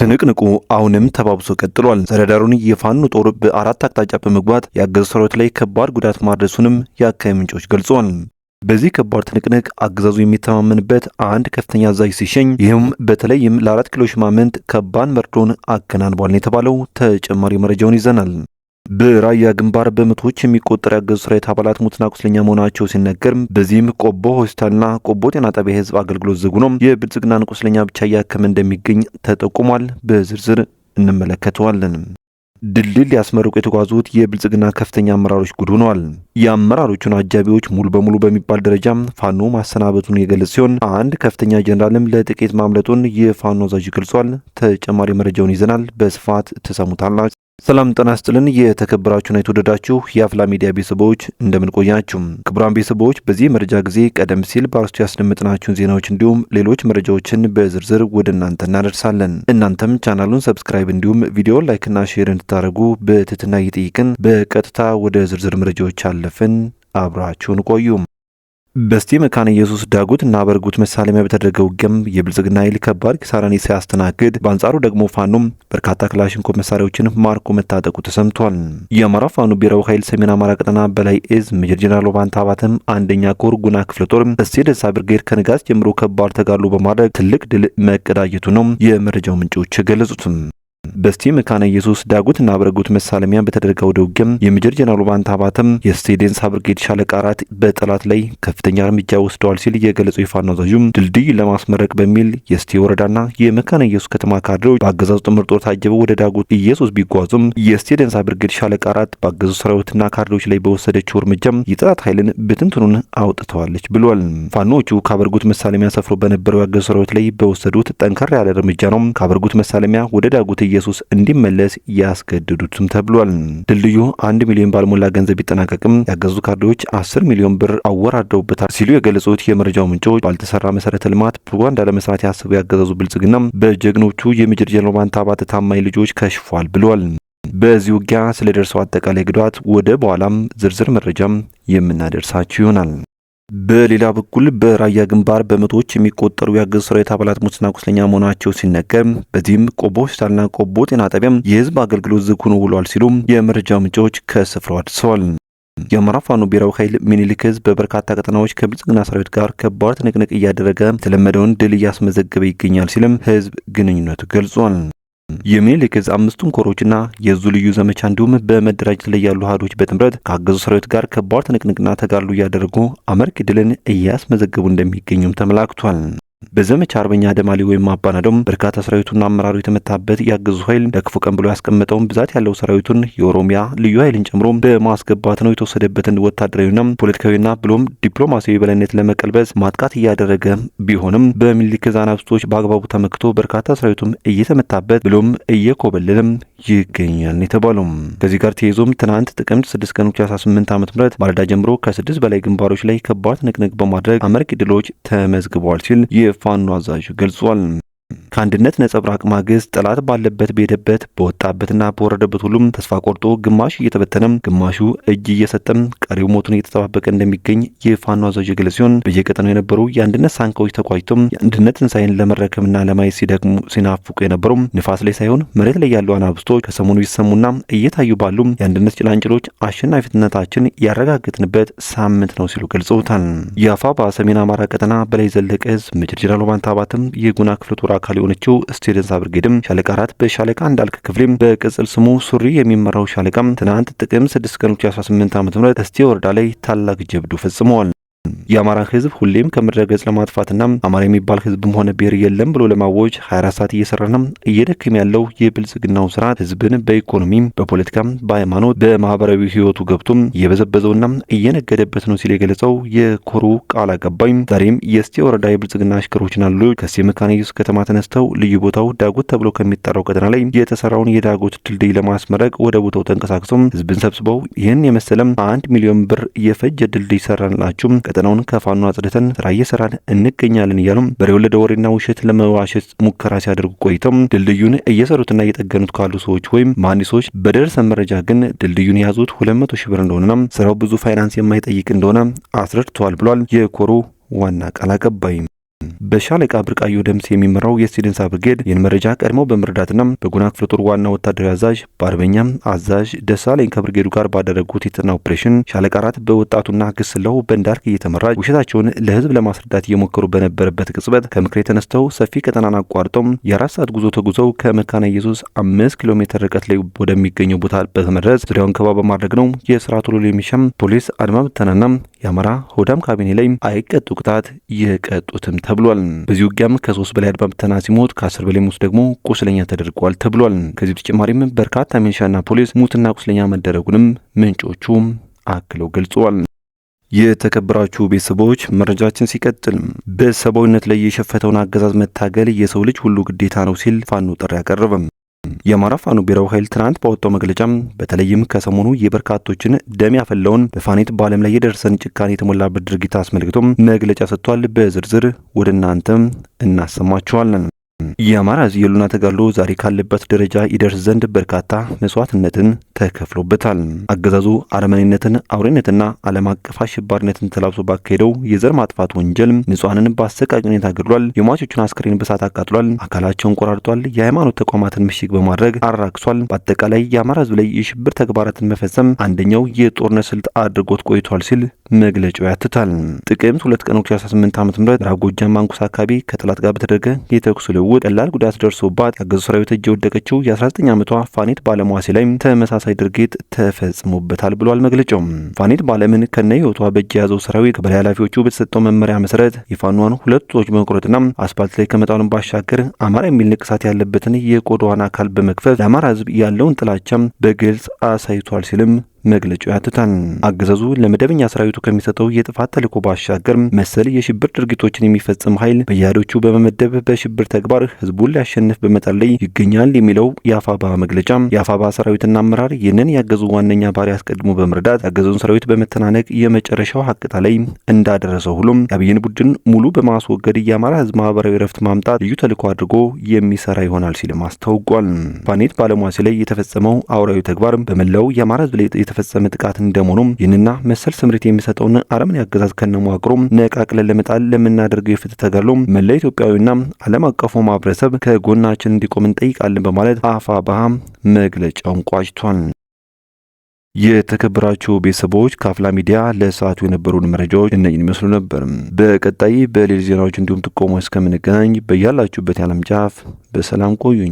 ትንቅንቁ አሁንም ተባብሶ ቀጥሏል። ተዳዳሩን የፋኖ ጦር በአራት አቅጣጫ በመግባት የአገዛዙ ሰራዊት ላይ ከባድ ጉዳት ማድረሱንም የአካባቢ ምንጮች ገልጸዋል። በዚህ ከባድ ትንቅንቅ አገዛዙ የሚተማመንበት አንድ ከፍተኛ አዛዥ ሲሸኝ፣ ይህም በተለይም ለ4 ኪሎ ሽማምንት ከባድ መርዶን አከናንቧል የተባለው ተጨማሪ መረጃውን ይዘናል። በራያ ግንባር በመቶዎች የሚቆጠሩ የአገዛዙ ሰራዊት አባላት ሙትና ቁስለኛ መሆናቸው ሲነገር፣ በዚህም ቆቦ ሆስፒታልና ቆቦ ጤና ጣቢያ የህዝብ አገልግሎት ዝግ ነው። የብልጽግናን ቁስለኛ ብቻ እያከመ እንደሚገኝ ተጠቁሟል። በዝርዝር እንመለከተዋለን። ድልድል ሊያስመርቁ የተጓዙት የብልጽግና ከፍተኛ አመራሮች ጉድ ሆነዋል። የአመራሮቹን አጃቢዎች ሙሉ በሙሉ በሚባል ደረጃ ፋኖ ማሰናበቱን የገለጸ ሲሆን አንድ ከፍተኛ ጀነራልም ለጥቂት ማምለጡን የፋኖ አዛዥ ገልጿል። ተጨማሪ መረጃውን ይዘናል፣ በስፋት ትሰሙታላችሁ። ሰላም ጤና ይስጥልን። የተከበራችሁና የተወደዳችሁ የአፍላ ሚዲያ ቤተሰቦች እንደምን ቆያችሁ? ክቡራን ቤተሰቦች በዚህ መረጃ ጊዜ ቀደም ሲል በአርስቱ ያስደመጥናችሁን ዜናዎች እንዲሁም ሌሎች መረጃዎችን በዝርዝር ወደ እናንተ እናደርሳለን። እናንተም ቻናሉን ሰብስክራይብ እንዲሁም ቪዲዮ ላይክና ሼር እንድታደርጉ በትህትና እየጠየቅን በቀጥታ ወደ ዝርዝር መረጃዎች አለፍን። አብራችሁን ቆዩ። በስቴ መካነ ኢየሱስ ዳጉት እና በርጉት መሳለሚያ በተደረገው ውጊያም የብልጽግና ኃይል ከባድ ኪሳራን ሲያስተናግድ፣ በአንጻሩ ደግሞ ፋኖም በርካታ ክላሽንኮቭ መሳሪያዎችን ማርኮ መታጠቁ ተሰምቷል። የአማራ ፋኖ ብሔራዊ ኃይል ሰሜን አማራ ቀጠና በላይ እዝ ሜጀር ጄኔራል ባንታ አባተም አንደኛ ኮር ጉና ክፍለ ጦር እስቴ ደንሳ ብርጌድ ከንጋት ጀምሮ ከባድ ተጋድሎ በማድረግ ትልቅ ድል መቀዳጀቱ ነው የመረጃው ምንጮች የገለጹትም። በስቴ መካነ ኢየሱስ ዳጉትና በርጉት መሳለሚያ በተደረገው ውጊያም የሜጀር ጄኔራል ባንታ አባተም የስቴ ደንሳ ብርጌድ ሻለቃ 4 በጠላት ላይ ከፍተኛ እርምጃ ወስደዋል ሲል የገለጸው የፋኖ አዛዡም ድልድይ ለማስመረቅ በሚል የስቴ ወረዳና የመካነ ኢየሱስ ከተማ ካድሬዎች በአገዛዙ ጥምር ጦር ታጅበው ወደ ዳጉት ኢየሱስ ቢጓዙም የስቴ ደንሳ ብርጌድ ሻለቃ 4 በአገዛዙ ሰራዊትና ካድሬዎች ላይ በወሰደችው እርምጃም የጠላት ኃይልን ብትንትኑን አውጥተዋለች ብሏል። ፋኖቹ ከበርጉት መሳለሚያ ሰፍሮ በነበረው የአገዛዙ ሰራዊት ላይ በወሰዱት ጠንከር ያለ እርምጃ ነው ከበርጉት መሳለሚያ ወደ ዳጉት ኢየሱስ እንዲመለስ ያስገድዱትም ተብሏል። ድልድዩ 1 ሚሊዮን ባልሞላ ገንዘብ ቢጠናቀቅም ያገዙ ካድሬዎች 10 ሚሊዮን ብር አወራደውበታል ሲሉ የገለጹት የመረጃው ምንጮች ባልተሰራ መሰረተ ልማት ፕሮፓጋንዳ ለመስራት ያሰቡ ያገዛዙ ብልጽግና በጀግኖቹ የሜጀር ጄኔራል ባንታ አባተ ታማኝ ልጆች ከሽፏል ብሏል። በዚህ ውጊያ ስለደርሰው አጠቃላይ ጉዳት ወደ በኋላም ዝርዝር መረጃም የምናደርሳችሁ ይሆናል። በሌላ በኩል በራያ ግንባር በመቶዎች የሚቆጠሩ የአገዛዙ ሰራዊት አባላት ሙትና ቁስለኛ መሆናቸው ሲነገር፣ በዚህም ቆቦ ሆስፒታልና ቆቦ ጤና ጣቢያም የህዝብ አገልግሎት ዝግ ሆኖ ውሏል ሲሉ የመረጃ ምንጮች ከስፍራው አድርሰዋል። የአማራ ፋኖ ብሔራዊ ኃይል ሚኒሊክ ህዝብ በበርካታ ቀጠናዎች ከብልጽግና ሰራዊት ጋር ከባድ ትንቅንቅ እያደረገ የተለመደውን ድል እያስመዘገበ ይገኛል ሲልም ህዝብ ግንኙነቱ ገልጿል። የሚኒሊክ ዕዝ 5ቱም ኮሮችና የዙ ልዩ ዘመቻ እንዲሁም በመደራጀት ላይ ያሉ አሃዶች በጥምረት ከአገዛዙ ሰራዊት ጋር ከባድ ትንቅንቅና ተጋድሎ እያደረጉ አመርቂ ድልን እያስመዘገቡ እንደሚገኙም ተመላክቷል። በዘመቻ አርበኛ ደማሊ ወይም አባናዶም በርካታ ሰራዊቱና አመራሩ የተመታበት ያገዙ ኃይል ለክፉ ቀን ብሎ ያስቀመጠውን ብዛት ያለው ሰራዊቱን የኦሮሚያ ልዩ ኃይልን ጨምሮ በማስገባት ነው የተወሰደበትን ወታደራዊና ፖለቲካዊና ብሎም ዲፕሎማሲያዊ በላይነት ለመቀልበስ ማጥቃት እያደረገ ቢሆንም በሚኒሊክ ዕዝ አናብስቶች በአግባቡ ተመክቶ በርካታ ሰራዊቱም እየተመታበት ብሎም እየኮበለለም ይገኛል የተባለው። ከዚህ ጋር ተያይዞም ትናንት ጥቅምት 6 ቀን 2018 ዓ.ም ማለዳ ጀምሮ ከ6 በላይ ግንባሮች ላይ ከባድ ንቅንቅ በማድረግ አመርቂ ድሎች ተመዝግበዋል ሲል የፋኖ አዛዥ ገልጿል። ከአንድነት ነጸብራቅ ማግስት ጠላት ባለበት በሄደበት በወጣበትና በወረደበት ሁሉም ተስፋ ቆርጦ ግማሽ እየተበተነም ግማሹ እጅ እየሰጠም ቀሪው ሞቱን እየተጠባበቀ እንደሚገኝ የፋኖ አዛዥ የገለጸ ሲሆን በየቀጠናው የነበሩ የአንድነት ሳንካዎች ተቋጭቶም የአንድነት ትንሳኤን ለመረከብና ለማየት ሲደግሙ ሲናፍቁ የነበሩ ንፋስ ላይ ሳይሆን መሬት ላይ ያሉ አናብስቶች ከሰሞኑ ይሰሙና እየታዩ ባሉ የአንድነት ጭላንጭሎች አሸናፊነታችን ያረጋግጥንበት ሳምንት ነው ሲሉ ገልጸውታል። የአፋባ ሰሜን አማራ ቀጠና በላይ ዘለቀ ዕዝ ሜጀር ጄኔራል ባንታ አባተም የጉና ክፍለ ጦር አካል የሆነችው እስቴ ደንሳ ብርጌድም ሻለቃ 4 በሻለቃ እንዳልክ ክፍሌም በቅጽል ስሙ ሱሪ የሚመራው ሻለቃም ትናንት ጥቅምት 6 ቀን 2018 ዓ.ም እስቴ ወረዳ ላይ ታላቅ ጀብዱ ፈጽመዋል። የአማራ ህዝብ ሁሌም ከምድረ ገጽ ለማጥፋትና አማራ የሚባል ህዝብም ሆነ ብሔር የለም ብሎ ለማወጅ 24 ሰዓት እየሰራና እየደከመ ያለው የብልጽግናው ስርዓት ህዝብን በኢኮኖሚ፣ በፖለቲካ፣ በሃይማኖት፣ በማህበራዊ ህይወቱ ገብቶም እየበዘበዘውና እየነገደበት ነው ሲል የገለጸው የኮሩ ቃል አቀባይ ዛሬም የእስቴ ወረዳ የብልጽግና አሽከሮችና ሉሎች ከእስቴ መካነ ኢየሱስ ከተማ ተነስተው ልዩ ቦታው ዳጉት ተብሎ ከሚጠራው ቀጠና ላይ የተሰራውን የዳጉት ድልድይ ለማስመረቅ ወደ ቦታው ተንቀሳቅሰው ህዝብን ሰብስበው ይህን የመሰለም 1 ሚሊዮን ብር የፈጀ ድልድይ ሰራንላችሁ ቀጠናውን ከፋኖ አጽድተን ስራ እየሰራን እንገኛለን እያሉም በሬ ወለደ ወሬና ውሸት ለመዋሸት ሙከራ ሲያደርጉ ቆይተው ድልድዩን እየሰሩትና እየጠገኑት ካሉ ሰዎች ወይም መሐንዲሶች በደረሰ መረጃ ግን ድልድዩን የያዙት 200 ሺህ ብር እንደሆነና ስራው ብዙ ፋይናንስ የማይጠይቅ እንደሆነ አስረድተዋል ብሏል የኮሩ ዋና ቃል አቀባይ። በሻለቃ ብርቃዮ ደምስ የሚመራው የስቴደንሳ ብርጌድ ይህን መረጃ ቀድሞ በመረዳትና በጉና ክፍለ ጦር ዋና ወታደራዊ አዛዥ በአርበኛ አዛዥ ደሳለኝ ከብርጌዱ ጋር ባደረጉት የጥና ኦፕሬሽን ሻለቃ 4 በወጣቱና ግስላው በእንዳርክ እየተመራ ውሸታቸውን ለህዝብ ለማስረዳት እየሞከሩ በነበረበት ቅጽበት ከምክሬ ተነስተው ሰፊ ቀጠናን አቋርጠው የ4 ሰዓት ጉዞ ተጉዘው ከመካነ ኢየሱስ 5 ኪሎ ሜትር ርቀት ላይ ወደሚገኘው ቦታ በመድረስ ዙሪያውን ከበባ በማድረግ ነው የስርዓቱ የሚሻም ፖሊስ አድማ ብተናና የአማራ ሆዳም ካቢኔ ላይ አይቀጡ ቅጣት የቀጡትም ተብሏል። በዚህ ውጊያም ከ3 በላይ አድማ ብተና ሲሞት ከ10 በላይ ሙት ደግሞ ቁስለኛ ተደርጓል ተብሏል። ከዚህ በተጨማሪም በርካታ ሚሊሻና ፖሊስ ሙትና ቁስለኛ መደረጉንም ምንጮቹ አክለው ገልጸዋል። የተከበራችሁ ቤተሰቦች መረጃችን ሲቀጥል በሰብአዊነት ላይ የሸፈተውን አገዛዝ መታገል የሰው ልጅ ሁሉ ግዴታ ነው ሲል ፋኖ ጥሪ ያቀረበ የአማራ ፋኖ ብሔራዊ ኃይል ትናንት ባወጣው መግለጫ በተለይም ከሰሞኑ የበርካቶችን ደም ያፈላውን በፋኒት በዓለም ላይ የደረሰን ጭካኔ የተሞላበት ድርጊት አስመልክቶም መግለጫ ሰጥቷል። በዝርዝር ወደ እናንተ እናሰማችኋለን። የአማራ ሕዝብ የሉና ተጋድሎ ዛሬ ካለበት ደረጃ ይደርስ ዘንድ በርካታ መስዋዕትነትን ተከፍሎበታል። አገዛዙ አረመኔነትን፣ አውሬነትና ዓለም አቀፍ አሸባሪነትን ተላብሶ ባካሄደው የዘር ማጥፋት ወንጀል ንጹሃንን በአሰቃቂ ሁኔታ ገድሏል። የሟቾቹን አስክሬን በሳት አቃጥሏል። አካላቸውን ቆራርጧል። የሃይማኖት ተቋማትን ምሽግ በማድረግ አራክሷል። በአጠቃላይ የአማራ ሕዝብ ላይ የሽብር ተግባራትን መፈጸም አንደኛው የጦርነት ስልት አድርጎት ቆይቷል ሲል መግለጫው ያትታል። ጥቅምት 2 ቀን 2018 ዓ.ም ምዕራብ ጎጃም ማንኩስ አካባቢ ከጠላት ጋር በተደረገ የተኩስ ልውውጥ ቀላል ጉዳት ደርሶባት ያገዙ ሰራዊት እጅ የወደቀችው የ19 ዓመቷ ፋኒት ባለሟሴ ላይ ተመሳሳይ ድርጊት ተፈጽሞበታል ብሏል መግለጫው። ፋኒት ባለምን ከነ ህይወቷ በእጅ የያዘው ሰራዊት ከበላይ ኃላፊዎቹ በተሰጠው መመሪያ መሰረት የፋኗን 2 ጡቶች በመቁረጥና አስፓልት ላይ ከመጣሉን ባሻገር አማራ የሚል ንቅሳት ያለበትን የቆዳዋን አካል በመክፈፍ ለአማራ ህዝብ ያለውን ጥላቻም በግልጽ አሳይቷል ሲልም መግለጫው ያትታል። አገዛዙ ለመደበኛ ሰራዊቱ ከሚሰጠው የጥፋት ተልዕኮ ባሻገር መሰል የሽብር ድርጊቶችን የሚፈጽም ኃይል በያዶቹ በመመደብ በሽብር ተግባር ህዝቡን ሊያሸንፍ በመጣር ላይ ይገኛል የሚለው የአፋባ መግለጫ የአፋባ ሰራዊትና አመራር ይህንን ያገዙ ዋነኛ ባህሪ አስቀድሞ በመረዳት ያገዘውን ሰራዊት በመተናነቅ የመጨረሻው ሀቅታ ላይ እንዳደረሰው ሁሉም የአብይን ቡድን ሙሉ በማስወገድ የአማራ ህዝብ ማህበራዊ ረፍት ማምጣት ልዩ ተልዕኮ አድርጎ የሚሰራ ይሆናል ሲልም አስታውቋል። ፋኒት ባለሟሴ ላይ የተፈጸመው አውራዊ ተግባር በመላው የአማራ ህዝብ ላይ የተፈጸመ ጥቃት እንደመሆኑም ይህንና መሰል ስምሪት የሚሰጠውን አረመኔ አገዛዝ ከነመዋቅሩ ነቃቅለን ለመጣል ለምናደርገው የፍትህ ተጋድሎ መላ ኢትዮጵያዊና ዓለም አቀፉ ማህበረሰብ ከጎናችን እንዲቆም እንጠይቃለን በማለት አፋብኃ መግለጫውን ቋጭቷል። የተከበራችሁ ቤተሰቦች ከአፍላ ሚዲያ ለሰዓቱ የነበሩን መረጃዎች እነኝን ይመስሉ ነበር። በቀጣይ በሌሎች ዜናዎች እንዲሁም ጥቆማ እስከምንገናኝ በያላችሁበት የዓለም ጫፍ በሰላም ቆዩኝ።